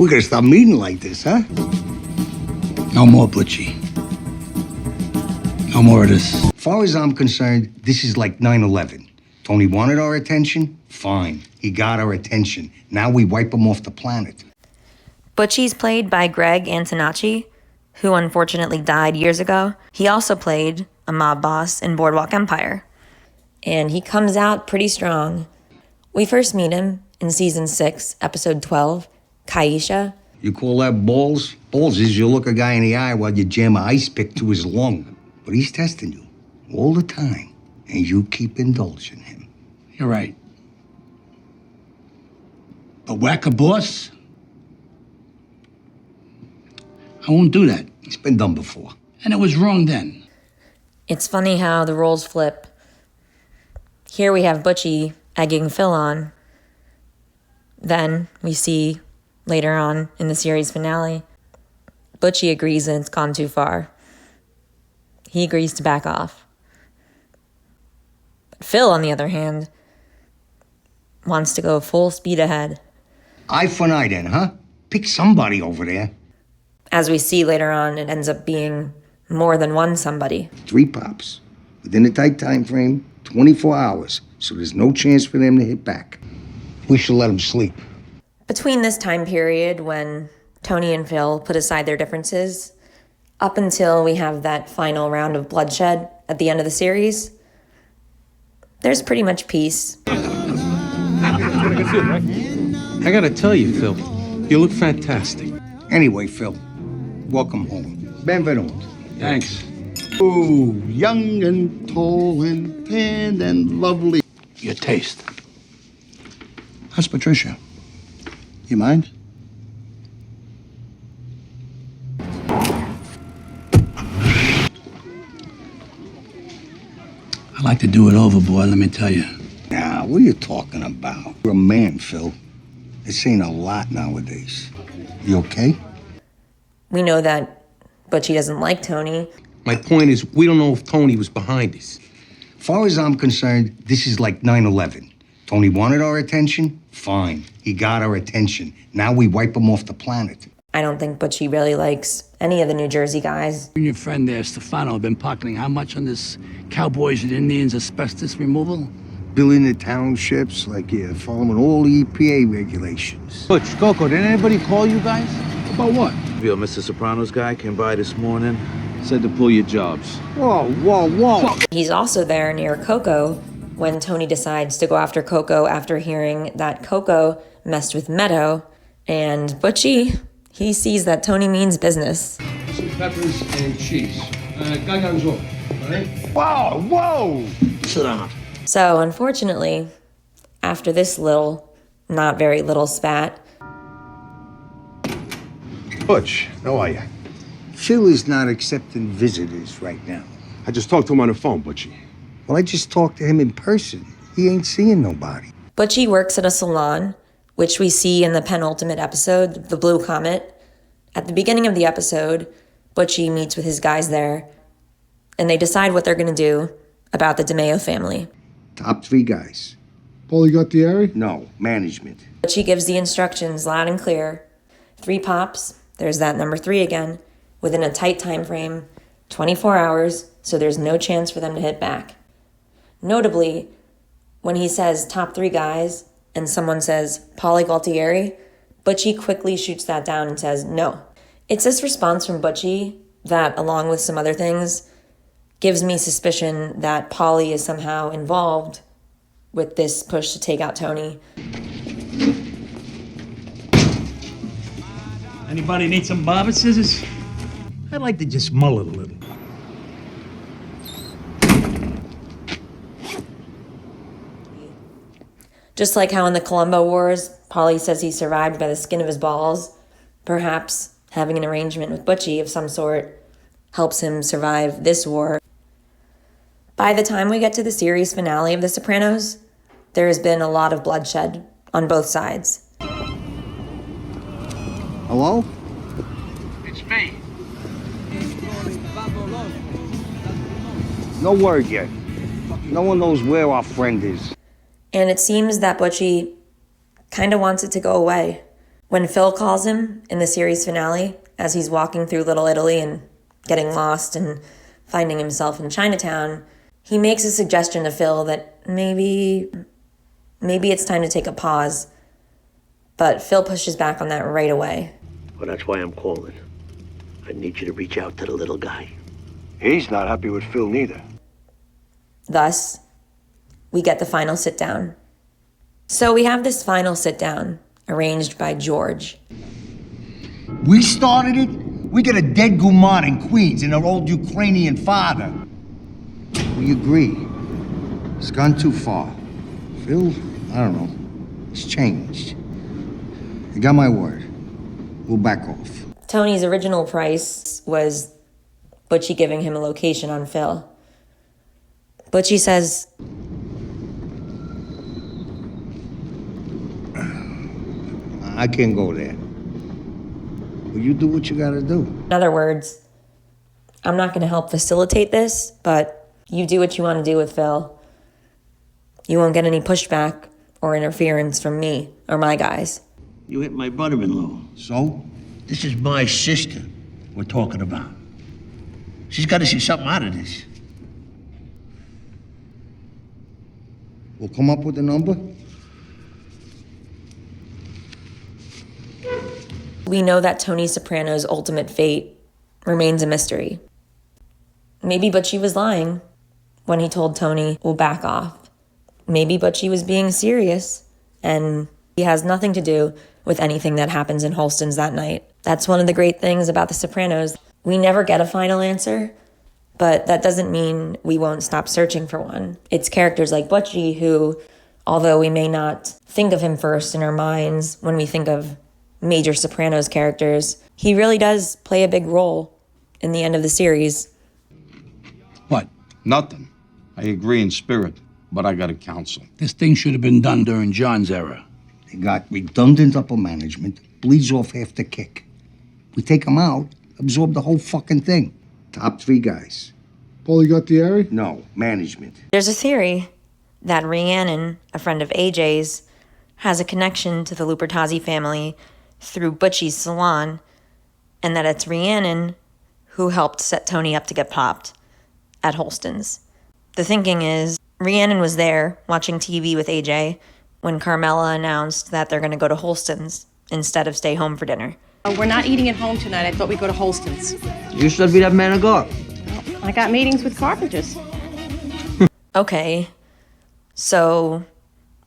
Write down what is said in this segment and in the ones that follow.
We're gonna stop meeting like this, huh? No more, Butchie. No more of this. As far as I'm concerned, this is like 9/11. Tony wanted our attention? Fine. He got our attention. Now we wipe him off the planet. Butchie's played by Greg Antonacci, who unfortunately died years ago. He also played a mob boss in Boardwalk Empire. And he comes out pretty strong. We first meet him in season 6, episode 12, Kaisha. You call that balls? Balls is you look a guy in the eye while you jam an ice pick to his lung. But he's testing you all the time, and you keep indulging him. You're right. But whack a boss? I won't do that. It's been done before. And it was wrong then. It's funny how the roles flip. Here we have Butchie egging Phil on. Then we see later on in the series finale, Butchie agrees that it's gone too far. He agrees to back off. But Phil, on the other hand, wants to go full speed ahead. Eye for an eye then, huh? Pick somebody over there. As we see later on, it ends up being more than one somebody. 3 pops. Within a tight time frame, 24 hours, so there's no chance for them to hit back. We should let them sleep. Between this time period when Tony and Phil put aside their differences, up until we have that final round of bloodshed at the end of the series, there's pretty much peace. I gotta tell you, Phil, you look fantastic. Anyway, Phil, welcome home. Benvenuto. Thanks. Ooh, young and tall and tan and lovely. Your taste. How's Patricia? You mind? I like to do it over, boy, let me tell you. Now, what are you talking about? You're a man, Phil. This ain't a lot nowadays. You okay? We know that Butchie doesn't like Tony. My point is, we don't know if Tony was behind this. As far as I'm concerned, this is like 9/11. Tony wanted our attention? Fine. He got our attention. Now we wipe him off the planet. I don't think Butchie really likes any of the New Jersey guys. You and your friend there, Stefano, have been pocketing how much on this Cowboys and Indians asbestos removal? Building the townships like you're following all the EPA regulations. Butch, Coco, didn't anybody call you guys? About what? Mr. Soprano's guy came by this morning. Said to pull your jobs. Whoa, whoa, whoa. He's also there near Coco when Tony decides to go after Coco after hearing that Coco messed with Meadow. And Butchie, he sees that Tony means business. Some peppers and cheese. Garganzo, all right? Whoa, whoa. Sit down. So, unfortunately, after this little, not very little spat, Butch, how are you? Phil is not accepting visitors right now. I just talked to him on the phone, Butchie. Well, I just talked to him in person. He ain't seeing nobody. Butchie works at a salon, which we see in the penultimate episode, The Blue Comet. At the beginning of the episode, Butchie meets with his guys there, and they decide what they're going to do about the DeMeo family. Top 3 guys. Paulie got the area? No, management. Butchie gives the instructions loud and clear. 3 pops, there's that number 3 again, within a tight time frame, 24 hours, so there's no chance for them to hit back. Notably, when he says top 3 guys and someone says Paulie Gualtieri, Butchie quickly shoots that down and says no. It's this response from Butchie that, along with some other things, gives me suspicion that Paulie is somehow involved with this push to take out Tony. Anybody need some barber scissors? I'd like to just mull it a little. Just like how in the Colombo Wars, Paulie says he survived by the skin of his balls, perhaps having an arrangement with Butchie of some sort helps him survive this war. By the time we get to the series finale of The Sopranos, there has been a lot of bloodshed on both sides. Hello? It's me. No word yet. No one knows where our friend is. And it seems that Butchie kind of wants it to go away. When Phil calls him in the series finale, as he's walking through Little Italy and getting lost and finding himself in Chinatown, he makes a suggestion to Phil that maybe it's time to take a pause. But Phil pushes back on that right away. Well, that's why I'm calling. I need you to reach out to the little guy. He's not happy with Phil neither. Thus, we get the final sit down. So we have this final sit down arranged by George. We started it. We got a dead Guman in Queens and her old Ukrainian father. We agree. It's gone too far. Phil, I don't know. It's changed. You got my word. We'll back off. Tony's original price was Butchie giving him a location on Phil. Butchie says, I can't go there. Well, you do what you gotta do. in other words, I'm not going to help facilitate this, but you do what you want to do with Phil. You won't get any pushback or interference from me or my guys. You hit my brother-in-law. So? This is my sister we're talking about. She's got to see something out of this. We'll come up with a number? We know that Tony Soprano's ultimate fate remains a mystery. Maybe Butchie was lying when he told Tony, we'll back off. Maybe Butchie was being serious, and he has nothing to do with anything that happens in Holston's that night. That's one of the great things about The Sopranos. We never get a final answer, but that doesn't mean we won't stop searching for one. It's characters like Butchie who, although we may not think of him first in our minds when we think of major Sopranos characters, he really does play a big role in the end of the series. What? Nothing. I agree in spirit, but I got to counsel. This thing should have been done during John's era. They got redundant upper management, bleeds off half the kick. We take them out, absorb the whole fucking thing. Top 3 guys. Paulie got the area? No, management. There's a theory that Rhiannon, a friend of AJ's, has a connection to the Lupertazzi family through Butchie's salon, and that it's Rhiannon who helped set Tony up to get popped at Holston's. The thinking is Rhiannon was there watching TV with AJ when Carmela announced that they're going to go to Holston's instead of stay home for dinner. We're not eating at home tonight. I thought we'd go to Holston's. You should be that man of God. I got meetings with carpenters. Okay, so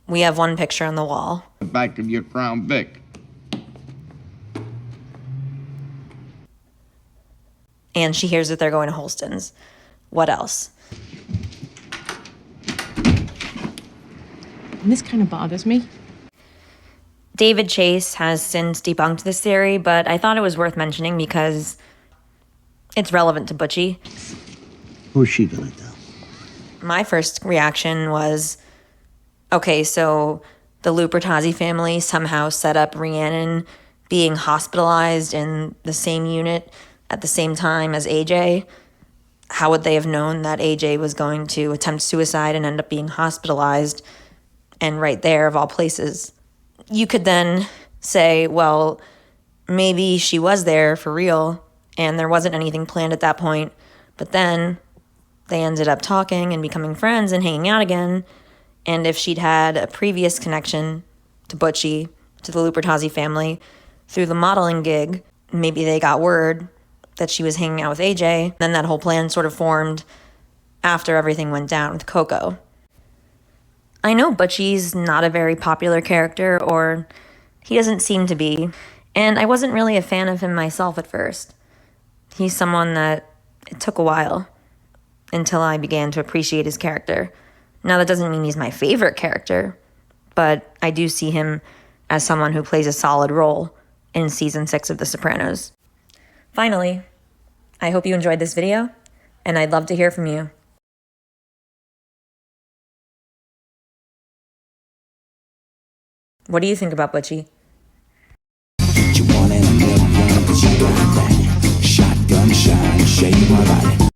we have one picture on the wall. The back of your Crown Vic. And she hears that they're going to Holston's. What else? And this kind of bothers me. David Chase has since debunked this theory, but I thought it was worth mentioning because it's relevant to Butchie. Who's she gonna tell? My first reaction was, okay, so the Lupertazzi family somehow set up Rhiannon being hospitalized in the same unit at the same time as AJ. How would they have known that AJ was going to attempt suicide and end up being hospitalized? And right there, of all places. You could then say, well, maybe she was there for real and there wasn't anything planned at that point, but then they ended up talking and becoming friends and hanging out again. And if she'd had a previous connection to Butchie, to the Lupertazzi family, through the modeling gig, maybe they got word that she was hanging out with AJ. Then that whole plan sort of formed after everything went down with Coco. I know Butchie's not a very popular character, or he doesn't seem to be, and I wasn't really a fan of him myself at first. He's someone that it took a while until I began to appreciate his character. Now, that doesn't mean he's my favorite character, but I do see him as someone who plays a solid role in Season 6 of The Sopranos. Finally, I hope you enjoyed this video, and I'd love to hear from you. What do you think about Butchie? You want in a million, 'cause you got that shotgun shine, shade my body.